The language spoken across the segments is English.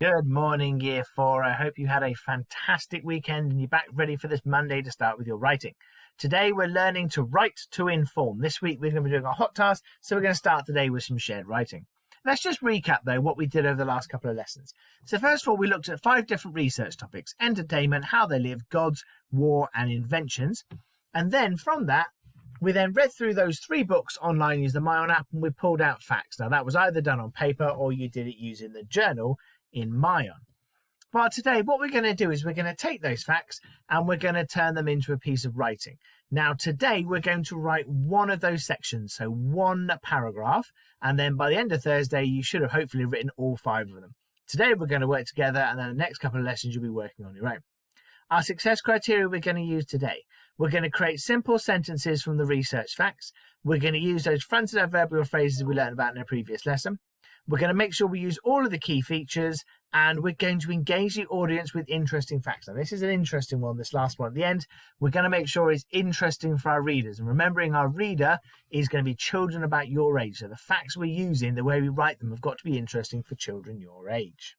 Good morning, Year 4. I hope you had a fantastic weekend and you're back ready for this Monday to start with your writing. Today we're learning to write to inform. This week we're going to be doing a hot task, so we're going to start today with some shared writing. Let's just recap, though, what we did over the last couple of lessons. So first of all, we looked at 5 different research topics: entertainment, how they live, gods, war, and inventions. And then from that, we then read through those 3 books online using the Myon app, and we pulled out facts. Now, that was either done on paper or you did it using the journal in Myon. But today, what we're going to do is we're going to take those facts and we're going to turn them into a piece of writing. Now, today, we're going to write one of those sections, so 1 paragraph, and then by the end of Thursday, you should have hopefully written all 5 of them. Today, we're going to work together, and then the next couple of lessons, you'll be working on your own. Our success criteria we're going to use today. We're going to create simple sentences from the research facts. We're going to use those fronted adverbial phrases we learned about in a previous lesson. We're going to make sure we use all of the key features, and we're going to engage the audience with interesting facts. Now, this is an interesting one, this last one at the end. We're going to make sure it's interesting for our readers. And remembering our reader is going to be children about your age. So the facts we're using, the way we write them, have got to be interesting for children your age.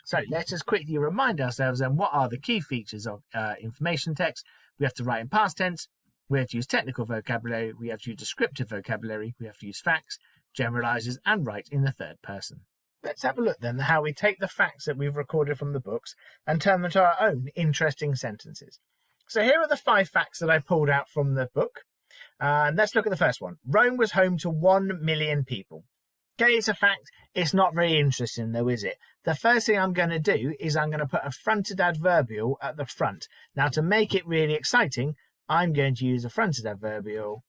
So let's just quickly remind ourselves then, what are the key features of information text? We have to write in past tense. We have to use technical vocabulary. We have to use descriptive vocabulary. We have to use facts, generalizers, and write in the third person. Let's have a look then at how we take the facts that we've recorded from the books and turn them to our own interesting sentences. So here are the 5 facts that I pulled out from the book. And let's look at the first one. Rome was home to 1 million people. Okay, it's a fact. It's not very interesting though, is it? The first thing I'm going to do is I'm going to put a fronted adverbial at the front. Now, to make it really exciting, I'm going to use a fronted adverbial.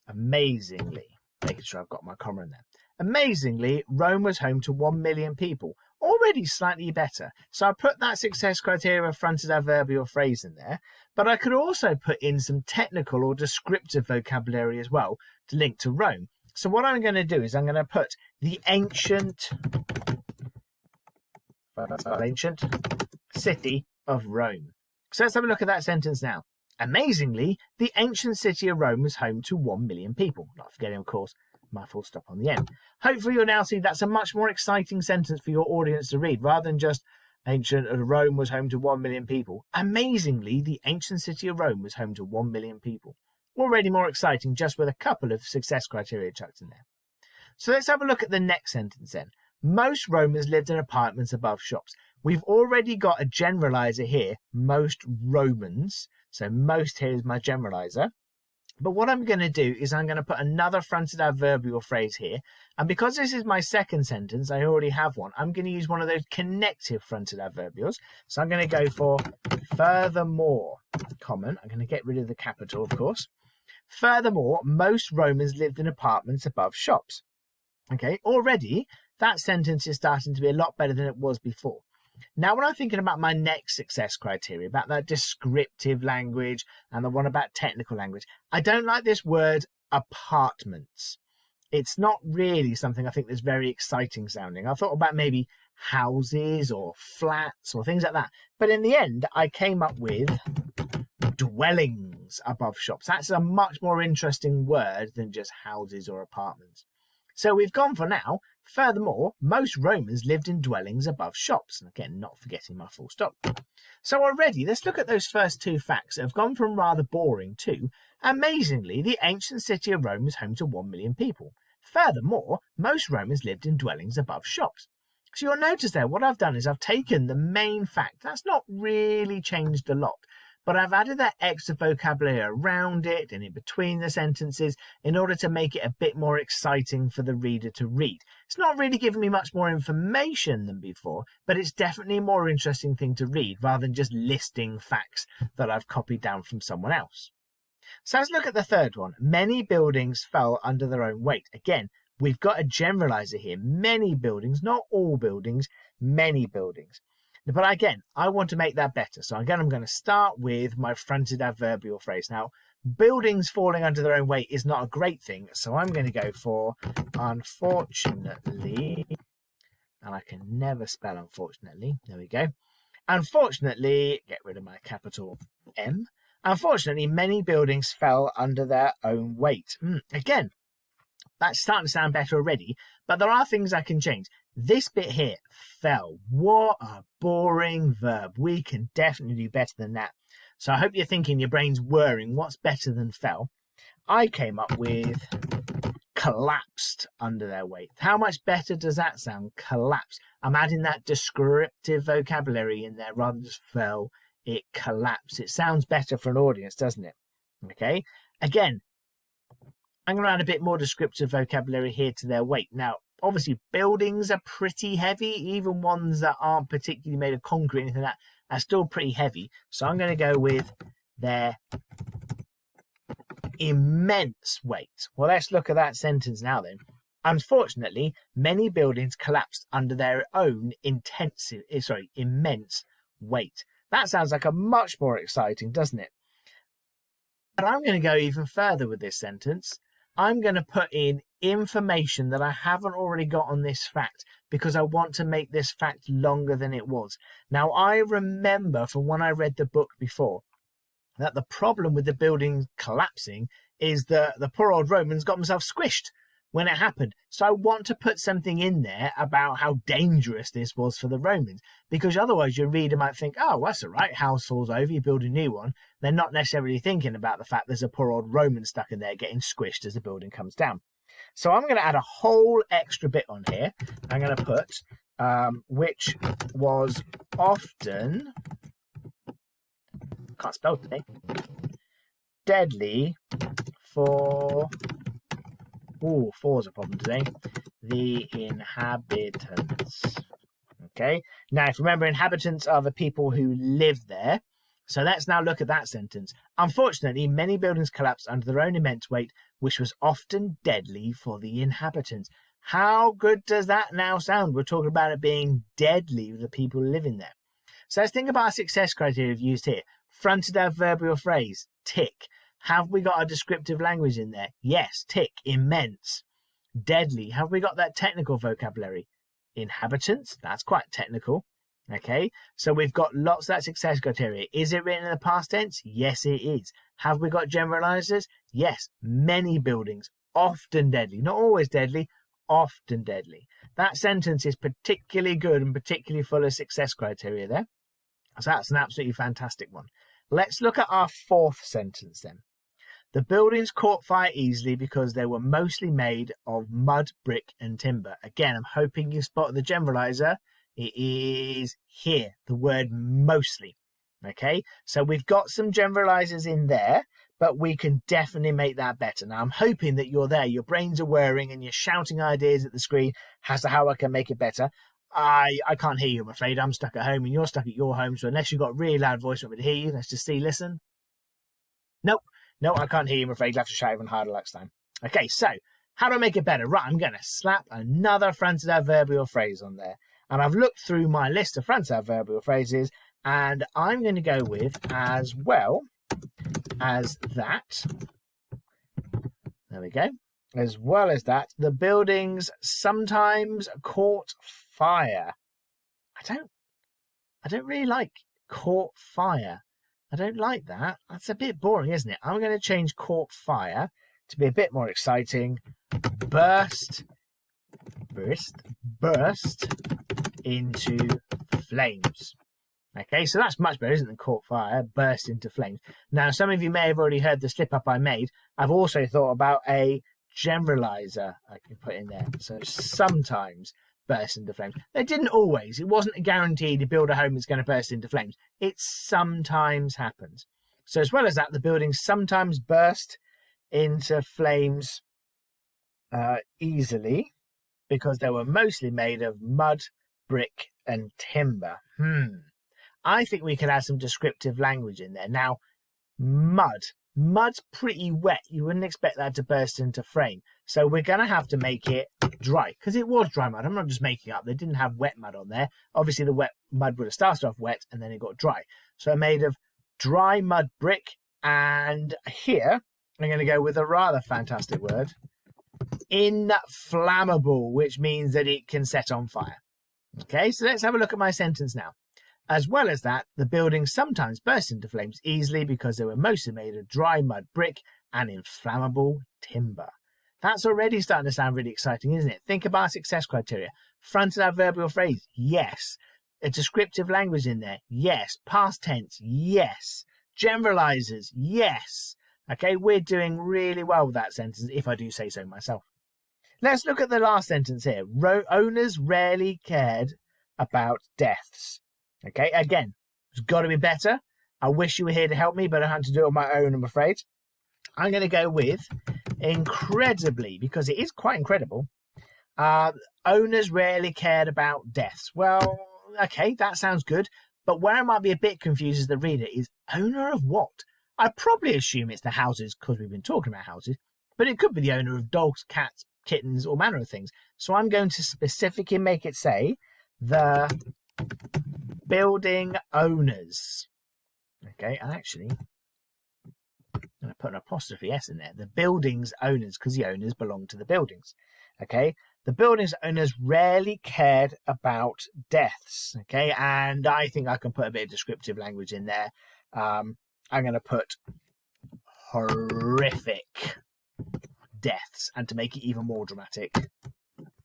Amazingly. Making sure I've got my comma in there. Amazingly, Rome was home to 1 million people. Already slightly better. So I put that success criteria fronted adverbial phrase in there, but I could also put in some technical or descriptive vocabulary as well to link to Rome. So what I'm going to do is I'm going to put the ancient city of Rome. So let's have a look at that sentence now. Amazingly, the ancient city of Rome was home to 1 million people. Not forgetting, of course, my full stop on the end. Hopefully you'll now see that's a much more exciting sentence for your audience to read, rather than just ancient Rome was home to 1 million people. Amazingly, the ancient city of Rome was home to 1 million people. Already more exciting, just with a couple of success criteria chucked in there. So let's have a look at the next sentence then. Most Romans lived in apartments above shops. We've already got a generalizer here, most Romans. So most here is my generalizer. But what I'm going to do is I'm going to put another fronted adverbial phrase here. And because this is my second sentence, I already have one. I'm going to use one of those connective fronted adverbials. So I'm going to go for furthermore, common. I'm going to get rid of the capital, of course. Furthermore, most Romans lived in apartments above shops. Okay, already that sentence is starting to be a lot better than it was before. Now, when I'm thinking about my next success criteria, about that descriptive language and the one about technical language, I don't like this word apartments. It's not really something I think that's very exciting sounding. I thought about maybe houses or flats or things like that. But in the end, I came up with dwellings above shops. That's a much more interesting word than just houses or apartments. So we've gone for now. Furthermore, most Romans lived in dwellings above shops. And again, not forgetting my full stop. So already, let's look at those first 2 facts that have gone from rather boring to, amazingly, the ancient city of Rome was home to 1 million people. Furthermore, most Romans lived in dwellings above shops. So you'll notice there, what I've done is I've taken the main fact. That's not really changed a lot. But I've added that extra vocabulary around it and in between the sentences in order to make it a bit more exciting for the reader to read. It's not really giving me much more information than before, but it's definitely a more interesting thing to read rather than just listing facts that I've copied down from someone else. So let's look at the third one. Many buildings fell under their own weight. Again, we've got a generalizer here. Many buildings, not all buildings, many buildings. But again, I want to make that better. So again, I'm going to start with my fronted adverbial phrase. Now, buildings falling under their own weight is not a great thing. So I'm going to go for unfortunately. And I can never spell unfortunately. There we go. Unfortunately, get rid of my capital M. Unfortunately, many buildings fell under their own weight. Again, that's starting to sound better already. But there are things I can change. This bit here, fell. What a boring verb. We can definitely do better than that. So I hope you're thinking, your brain's whirring, what's better than fell? I came up with collapsed under their weight. How much better does that sound? Collapsed. I'm adding that descriptive vocabulary in there rather than just fell. It collapsed. It sounds better for an audience, doesn't it? Okay. Again, I'm going to add a bit more descriptive vocabulary here to their weight. Now, obviously, buildings are pretty heavy. Even ones that aren't particularly made of concrete or anything like that are still pretty heavy. So I'm going to go with their immense weight. Well, let's look at that sentence now then. Unfortunately, many buildings collapsed under their own immense weight. That sounds like a much more exciting, doesn't it? But I'm going to go even further with this sentence. I'm going to put in information that I haven't already got on this fact because I want to make this fact longer than it was. Now, I remember from when I read the book before that the problem with the building collapsing is that the poor old Romans got themselves squished when it happened. So I want to put something in there about how dangerous this was for the Romans, because otherwise your reader might think, oh, that's all right, house falls over, you build a new one. They're not necessarily thinking about the fact there's a poor old Roman stuck in there getting squished as the building comes down. So I'm going to add a whole extra bit on here. I'm going to put which was often, can't spell today, deadly for, four's a problem today, the inhabitants. Okay, now if you remember, inhabitants are the people who live there. So let's now look at that sentence. Unfortunately, many buildings collapsed under their own immense weight, which was often deadly for the inhabitants. How good does that now sound? We're talking about it being deadly for the people living there. So let's think about our success criteria we've used here. Fronted adverbial phrase, tick. Have we got a descriptive language in there? Yes, tick. Immense. Deadly. Have we got that technical vocabulary? Inhabitants. That's quite technical. Okay, so we've got lots of that success criteria. Is it written in the past tense? Yes, it is. Have we got generalizers? Yes. Many buildings. Often deadly. Not always deadly. Often deadly. That sentence is particularly good and particularly full of success criteria there. So that's an absolutely fantastic one. Let's look at our fourth sentence then. The buildings caught fire easily because they were mostly made of mud, brick and timber. Again, I'm hoping you spot the generalizer. It is here, the word mostly. Okay, so we've got some generalizers in there, but we can definitely make that better. Now, I'm hoping that you're there. Your brains are whirring and you're shouting ideas at the screen as to how I can make it better. I can't hear you, I'm afraid. I'm stuck at home and you're stuck at your home. So unless you've got a really loud voice, I want me to hear you. Let's just see, listen. Nope. No, I can't hear you, I'm afraid. You'll have to shout even harder next time. Okay, so how do I make it better? Right, I'm going to slap another fronted adverbial phrase on there. And I've looked through my list of fronted adverbial phrases, and I'm going to go with as well as that. There we go. As well as that, the buildings sometimes caught fire. I don't really like caught fire. I don't like that. That's a bit boring, isn't it? I'm going to change caught fire to be a bit more exciting. Burst into flames. Okay, so that's much better, isn't it, than caught fire, burst into flames. Now, some of you may have already heard the slip up I made. I've also thought about a generalizer I can put in there. So sometimes burst into flames. They didn't always. It wasn't a guarantee to build a home that's going to burst into flames. It sometimes happens. So as well as that, the buildings sometimes burst into flames easily because they were mostly made of mud, brick and timber. I think we could add some descriptive language in there. Now, mud's pretty wet. You wouldn't expect that to burst into flame. So we're going to have to make it dry, because it was dry mud. I'm not just making it up. They didn't have wet mud on there. Obviously, the wet mud would have started off wet and then it got dry. So I'm made of dry mud brick. And here, I'm going to go with a rather fantastic word, inflammable, which means that it can set on fire. Okay, so let's have a look at my sentence now. As well as that, the buildings sometimes burst into flames easily because they were mostly made of dry mud brick and inflammable timber. That's already starting to sound really exciting, isn't it? Think about our success criteria. Fronted adverbial phrase, yes. A descriptive language in there, yes. Past tense, yes. Generalizers, yes. Okay, we're doing really well with that sentence, if I do say so myself. Let's look at the last sentence here. Owners rarely cared about deaths. Okay, again, it's got to be better. I wish you were here to help me, but I had to do it on my own, I'm afraid. I'm going to go with incredibly, because it is quite incredible. Owners rarely cared about deaths. Well, okay, that sounds good. But where I might be a bit confused as the reader is owner of what? I probably assume it's the houses because we've been talking about houses, but it could be the owner of dogs, cats, kittens, all manner of things. So I'm going to specifically make it say the building owners. Okay, and actually, I'm going to put an apostrophe S in there. The building's owners, because the owners belong to the buildings. Okay, the building's owners rarely cared about deaths. Okay, and I think I can put a bit of descriptive language in there. I'm going to put horrific deaths, and to make it even more dramatic,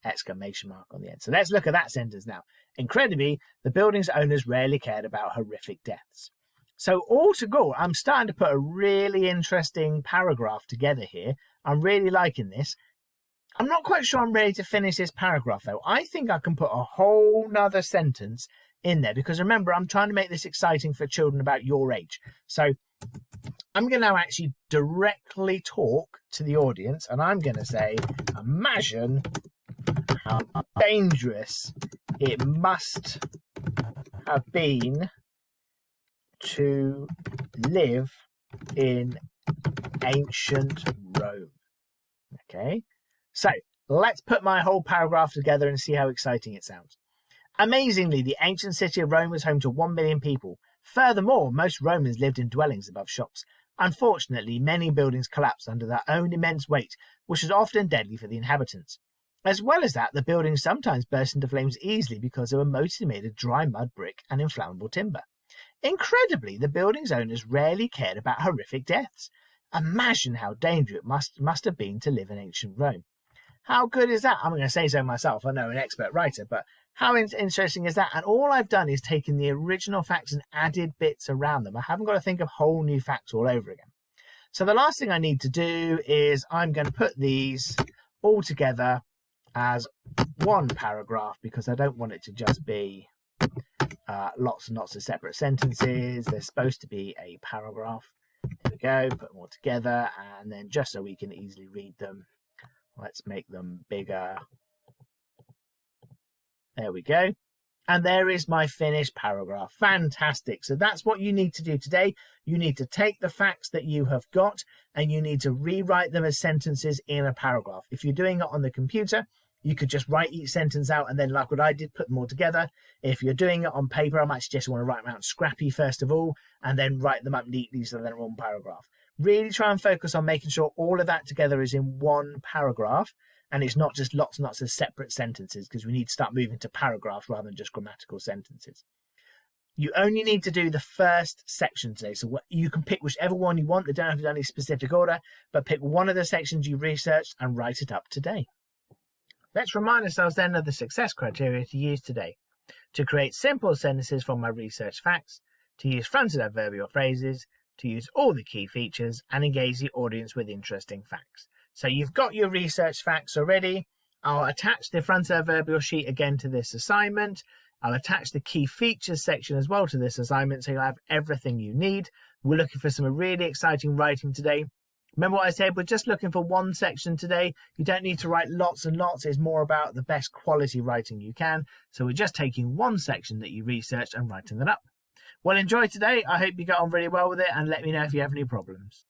exclamation mark on the end. So let's look at that sentence now. Incredibly, the building's owners rarely cared about horrific deaths. So all to go, I'm starting to put a really interesting paragraph together here. I'm really liking this. I'm not quite sure I'm ready to finish this paragraph though. I think I can put a whole nother sentence in there, because remember, I'm trying to make this exciting for children about your age. So I'm going to now actually directly talk to the audience, and I'm going to say, imagine how dangerous it must have been to live in ancient Rome. Okay, so let's put my whole paragraph together and see how exciting it sounds. Amazingly, the ancient city of Rome was home to 1 million people. Furthermore, most Romans lived in dwellings above shops. Unfortunately, many buildings collapsed under their own immense weight, which was often deadly for the inhabitants. As well as that, the buildings sometimes burst into flames easily because they were mostly made of dry mud, brick, and inflammable timber. Incredibly, the building's owners rarely cared about horrific deaths. Imagine how dangerous it must have been to live in ancient Rome. How good is that? I'm going to say so myself. I know, an expert writer, but how interesting is that? And all I've done is taken the original facts and added bits around them. I haven't got to think of whole new facts all over again. So the last thing I need to do is I'm going to put these all together as one paragraph, because I don't want it to just be lots and lots of separate sentences. There's supposed to be a paragraph. There we go, put them all together, and then just so we can easily read them, let's make them bigger. There we go. And there is my finished paragraph. Fantastic. So that's what you need to do today. You need to take the facts that you have got and you need to rewrite them as sentences in a paragraph. If you're doing it on the computer, you could just write each sentence out and then, like what I did, put them all together. If you're doing it on paper, I might suggest you want to write them out scrappy first of all and then write them up neatly so they're one paragraph. Really try and focus on making sure all of that together is in one paragraph and it's not just lots and lots of separate sentences, because we need to start moving to paragraphs rather than just grammatical sentences. You only need to do the first section today, so you can pick whichever one you want. They don't have to do any specific order, but pick one of the sections you researched and write it up today. Let's remind ourselves then of the success criteria to use today. To create simple sentences from my research facts, to use fronted adverbial phrases, to use all the key features, and engage the audience with interesting facts. So you've got your research facts already. I'll attach the fronted adverbial sheet again to this assignment. I'll attach the key features section as well to this assignment, so you'll have everything you need. We're looking for some really exciting writing today. Remember what I said, we're just looking for one section today. You don't need to write lots and lots. It's more about the best quality writing you can. So we're just taking one section that you researched and writing that up. Well, enjoy today. I hope you got on really well with it, and let me know if you have any problems.